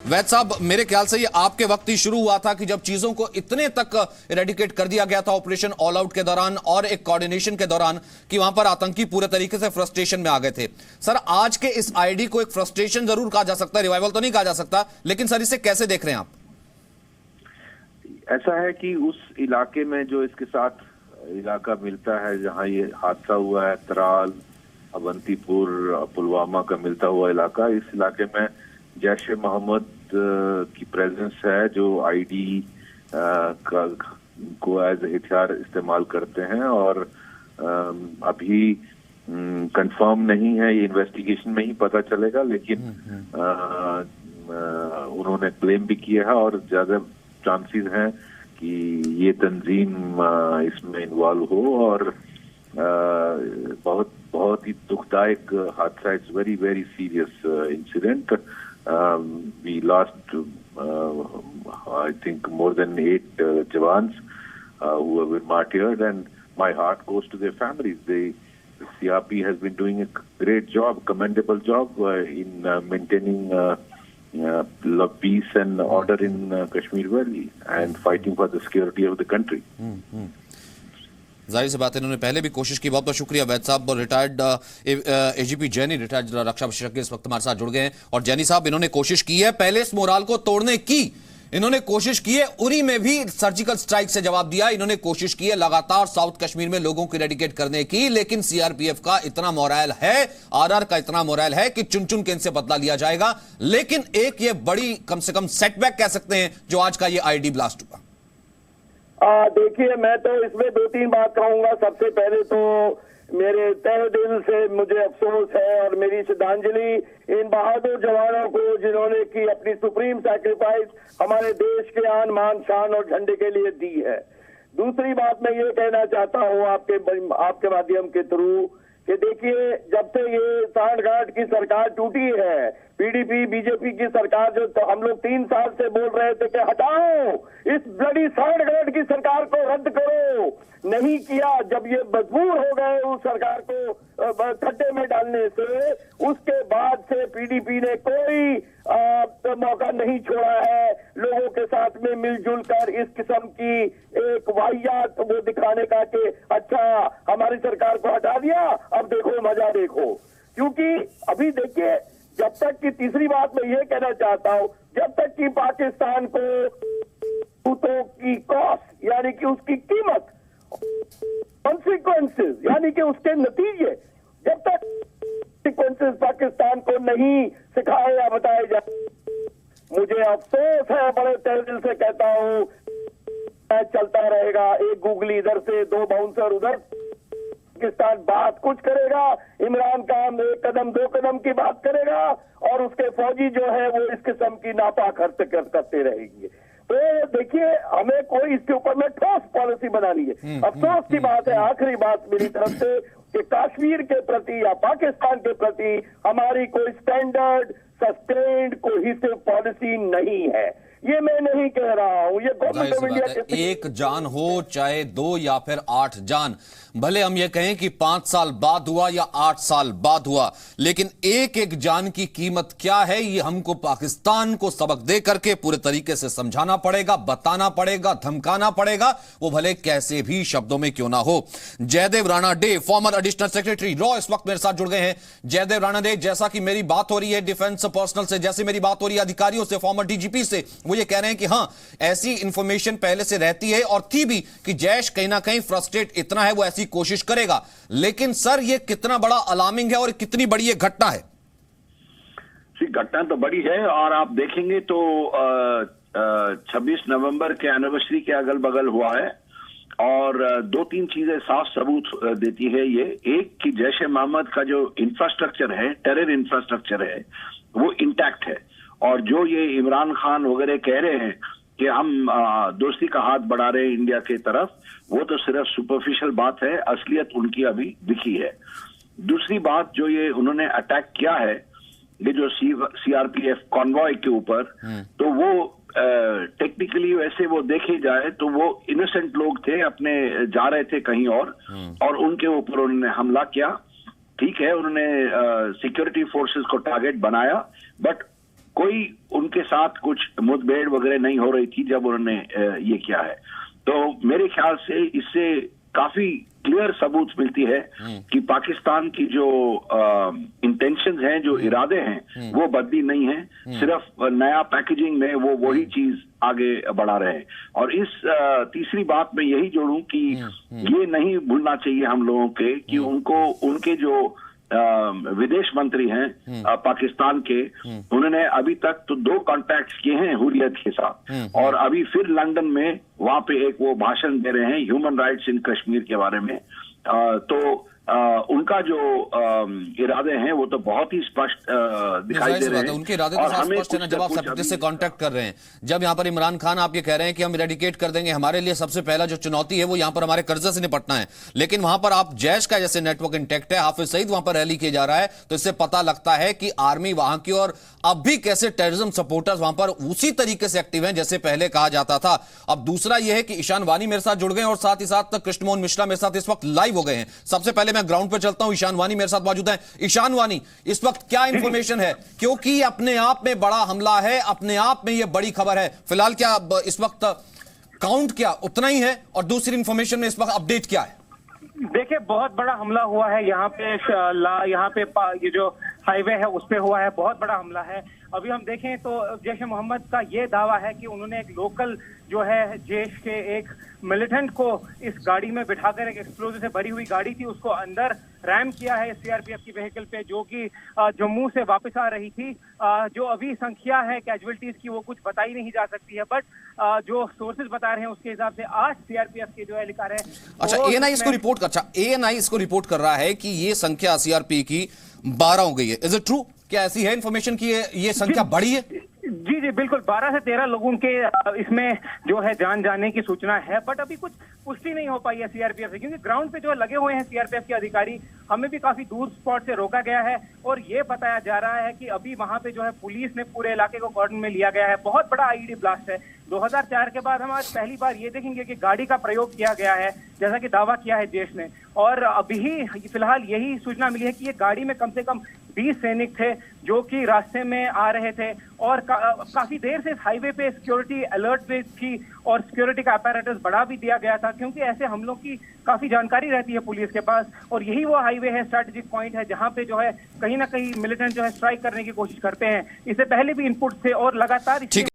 वैद साहब, मेरे ख्याल से ये आपके वक्त ही शुरू हुआ था कि जब चीजों को इतने तक इरेडिकेट कर दिया गया था ऑपरेशन ऑल आउट के दौरान और एक कोऑर्डिनेशन के दौरान कि वहां पर आतंकी पूरे तरीके से फ्रस्ट्रेशन में आ गए थे। सर, आज के इस आईडी को एक फ्रस्ट्रेशन जरूर कहा जा सकता है, रिवाइवल तो नहीं कहा जा सकता, लेकिन सर इसे कैसे देख रहे हैं आप? ऐसा है कि उस इलाके में जो इसके साथ इलाका मिलता है जहां ये हादसा हुआ है, त्राल, अवंतीपुर, पुलवामा का मिलता हुआ इलाका, इस इलाके में जैश ए मोहम्मद की प्रेजेंस है जो आईडी को एज हथियार इस्तेमाल करते हैं। और अभी कंफर्म नहीं है, ये इन्वेस्टिगेशन में ही पता चलेगा, लेकिन उन्होंने क्लेम भी किया है और ज्यादा चांसेस हैं कि ये तंजीम इसमें इन्वॉल्व हो। और बहुत ही दुखदायक हादसा, it's very very serious incident. We lost, I think, more than 8 jawans who have been martyred, and my heart goes to their families. The CRP has been doing a great job, commendable job in maintaining peace and order in Kashmir Valley and fighting for the security of the country. जाहिर सी बात है, इन्होंने पहले भी कोशिश की। बहुत बहुत शुक्रिया वैद साहब। रिटायर्ड एजीपी जैनी, रिटायर्ड रक्षा विशेषज्ञ, इस वक्त हमारे साथ जुड़ गए हैं। और जैनी साहब, इन्होंने कोशिश की है पहले इस मोराल को तोड़ने की, इन्होंने कोशिश की है उरी में भी सर्जिकल स्ट्राइक से जवाब दिया, इन्होंने कोशिश की है लगातार साउथ कश्मीर में लोगों को इरेडिकेट करने की, लेकिन सीआरपीएफ का इतना मोरल है, आरआर का इतना मोरल है कि चुन चुन के इनसे बदला लिया जाएगा। लेकिन एक ये बड़ी कम से कम सेटबैक कह सकते हैं जो आज का ये आईडी ब्लास्ट हुआ। देखिए, मैं तो इसमें 2-3 बात कहूंगा। सबसे पहले तो मेरे तहे दिल से मुझे अफसोस है और मेरी श्रद्धांजलि इन बहादुर जवानों को जिन्होंने की अपनी सुप्रीम सैक्रिफाइस हमारे देश के आन मान शान और झंडे के लिए दी है। दूसरी बात मैं ये कहना चाहता हूँ आपके माध्यम के थ्रू कि देखिए, जब से ये सांठगांठ की सरकार टूटी है, पीडीपी बीजेपी की सरकार, जो तो हम लोग 3 साल से बोल रहे थे कि हटाओ इस ब्लडी सांठगांठ की सरकार को, रद्द करो, नहीं किया। जब ये मजबूर हो गए उस सरकार को खड्डे में डालने से, उसके बाद से पीडीपी ने कोई मौका नहीं छोड़ा है लोगों के साथ में मिलजुल कर इस किस्म की एक वाहियात वो दिखाने का कि अच्छा हमारी सरकार को हटा दिया, अब देखो मजा देखो। क्योंकि अभी देखिए, जब तक की, तीसरी बात मैं ये कहना चाहता हूं, जब तक कि पाकिस्तान को दूतों की कॉस्ट यानी कि उसकी कीमत, कॉन्सिक्वेंसेस यानी कि उसके नतीजे, जब तक कॉन्सिक्वेंसेस पाकिस्तान को नहीं सिखाए या बताए जाए, मुझे अफसोस है, बड़े तहे दिल से कहता हूं, चलता रहेगा। एक गूगली इधर से, 2 बाउंसर उधर, पाकिस्तान बात कुछ करेगा, इमरान खान 1 कदम 2 कदम की बात करेगा और उसके फौजी जो है वो इस किस्म की नापाक हरकत करते रहेंगे। तो देखिए, हमें कोई इसके ऊपर में ठोस पॉलिसी बनानी है। अफसोस की बात है, आखिरी बात मेरी तरफ से, कि कश्मीर के प्रति या पाकिस्तान के प्रति हमारी कोई स्टैंडर्ड सस्टेन्ड कोहेसिव पॉलिसी नहीं है। ये मैं नहीं कह रहा हूं, ये गवर्नमेंट ऑफ इंडिया के, एक जान हो चाहे 2 या फिर 8 जान, भले हम ये कहें कि 5 साल बाद हुआ या 8 साल बाद हुआ, लेकिन एक एक जान की कीमत क्या है ये हमको पाकिस्तान को सबक दे करके पूरे तरीके से समझाना पड़ेगा, बताना पड़ेगा, धमकाना पड़ेगा, वो भले कैसे भी शब्दों में क्यों ना हो। Jayadeva Ranade, former additional secretary रॉ, इस वक्त मेरे साथ जुड़ गए हैं। जयदेव राणा डे, जैसा कि मेरी बात हो रही है डिफेंस पर्सनल से, जैसे मेरी बात हो रही है अधिकारियों से, फॉर्मर डीजीपी से, वो ये कह रहे हैं कि हां, ऐसी इंफॉर्मेशन पहले से रहती है और थी भी कि जैश कहीं ना कहीं फ्रस्ट्रेट इतना है वो ऐसी कोशिश करेगा। लेकिन सर, ये कितना बड़ा अलार्मिंग है और कितनी बड़ी ये घटना है? घटना तो बड़ी है और आप देखेंगे तो 26 नवंबर के एनिवर्सरी के अगल बगल हुआ है और 2-3 चीजें साफ सबूत देती है ये। एक कि जैश ए मोहम्मद का जो इंफ्रास्ट्रक्चर है, टेरर इंफ्रास्ट्रक्चर है, वो इंटैक्ट है। और जो ये इमरान खान वगैरह कह रहे हैं कि हम दोस्ती का हाथ बढ़ा रहे हैं इंडिया की तरफ, वो तो सिर्फ सुपरफिशियल बात है, असलियत उनकी अभी दिखी है। दूसरी बात, जो ये उन्होंने अटैक किया है, ये जो सीआरपीएफ कॉन्वॉय के ऊपर, तो वो टेक्निकली वैसे वो देखे जाए तो वो इनोसेंट लोग थे, अपने जा रहे थे कहीं और उनके ऊपर उन्होंने हमला किया। ठीक है, उन्होंने सिक्योरिटी फोर्सेस को टारगेट बनाया, बट कोई उनके साथ कुछ मुठभेड़ वगैरह नहीं हो रही थी जब उन्होंने ये किया है। तो मेरे ख्याल से इससे काफी क्लियर सबूत मिलती है कि पाकिस्तान की जो इंटेंशंस हैं, जो इरादे हैं, वो बदली नहीं है। सिर्फ नया पैकेजिंग में वो वही चीज आगे बढ़ा रहे हैं। और इस तीसरी बात में यही जोड़ूं कि ये नहीं भूलना चाहिए हम लोगों के कि उनको उनके जो विदेश मंत्री हैं पाकिस्तान के, उन्होंने अभी तक तो 2 कॉन्टैक्ट किए हैं हुर्रियत के साथ, और अभी फिर लंदन में वहां पे एक वो भाषण दे रहे हैं ह्यूमन राइट्स इन कश्मीर के बारे में। तो उनका जो इरादे हैं वो तो बहुत ही स्पष्ट दिखाई दे रहे हैं। उनके इरादे तो साफ स्पष्ट है ना, जब आप सेपरेटिस्ट से कांटेक्ट कर रहे हैं, जब यहाँ पर इमरान खान आप ये कह रहे हैं कि हम इरेडिकेट कर देंगे, हमारे लिए सबसे पहला जो चुनौती है वो यहाँ पर हमारे कर्जे से निपटना है, लेकिन वहां पर आप जैश का जैसे नेटवर्क इंटैक्ट है, हाफिज सईद वहां पर रैली किया जा रहा है, तो इससे पता लगता है कि आर्मी वहां की और अब भी कैसे टेररिज्म सपोर्टर्स वहां पर उसी तरीके से एक्टिव हैं जैसे पहले कहा जाता था। अब दूसरा यह है कि ईशान वानी मेरे साथ जुड़ गए और साथ ही साथ कृष्णमोहन मिश्रा मेरे साथ इस वक्त लाइव हो गए हैं। सबसे पहले मैं ग्राउंड पर चलता हूं, ईशान वानी मेरे साथ मौजूद हैं। ईशान वानी, इस वक्त क्या इंफॉर्मेशन है, क्योंकि अपने आप में बड़ा हमला है, अपने आप में यह बड़ी खबर है, फिलहाल क्या इस वक्त काउंट क्या उतना ही है, और दूसरी इंफॉर्मेशन में इस वक्त अपडेट क्या है? देखिए, बहुत बड़ा हमला हुआ है यहाँ पे ये जो हाईवे है उस पे हुआ है, बहुत बड़ा हमला है। अभी हम देखें तो जैश ए मोहम्मद का ये दावा है कि उन्होंने एक लोकल जो है जैश के एक मिलिटेंट को इस गाड़ी में बिठाकर, एक एक्सप्लोजिव से भरी हुई गाड़ी थी, उसको अंदर रैम किया है सीआरपीएफ की व्हीकल पे, जो कि जम्मू से वापस आ रही थी। जो अभी संख्या है कैजुअलिटीज की वो कुछ बताई नहीं जा सकती है, बट जो सोर्सेज बता रहे हैं उसके हिसाब से 8 सीआरपीएफ के जो एहलकार है। अच्छा, एएनआई इसको रिपोर्ट कर रहा है कि ये संख्या सीआरपी की 12 हो गई है। Is it true? क्या ऐसी है इंफॉर्मेशन की ये संख्या बढ़ी है? जी बिल्कुल, 12 से 13 लोगों के इसमें जो है जान जाने की सूचना है, बट अभी कुछ पुष्टि नहीं हो पाई है सीआरपीएफ से, क्योंकि ग्राउंड पे जो लगे हुए हैं सीआरपीएफ के अधिकारी, हमें भी काफी दूर स्पॉट से रोका गया है और ये बताया जा रहा है कि अभी वहां पे जो है पुलिस ने पूरे इलाके को कॉर्डन में लिया गया है। बहुत बड़ा आईईडी ब्लास्ट है। 2004 के बाद हम आज पहली बार ये देखेंगे कि गाड़ी का प्रयोग किया गया है, जैसा कि दावा किया है जैश ने। और अभी फिलहाल यही सूचना मिली है कि ये गाड़ी में कम से कम 20 सैनिक थे जो कि रास्ते में आ रहे थे, और काफी देर से इस हाईवे पे सिक्योरिटी अलर्ट पे थी और सिक्योरिटी का अपैरेटस बढ़ा भी दिया गया था, क्योंकि ऐसे हमलों की काफी जानकारी रहती है पुलिस के पास। और यही वो हाईवे है, स्ट्रेटेजिक पॉइंट है, जहां पे जो है कहीं ना कहीं मिलिटेंट जो है स्ट्राइक करने की कोशिश करते हैं। इससे पहले भी इनपुट थे और लगातार ठीक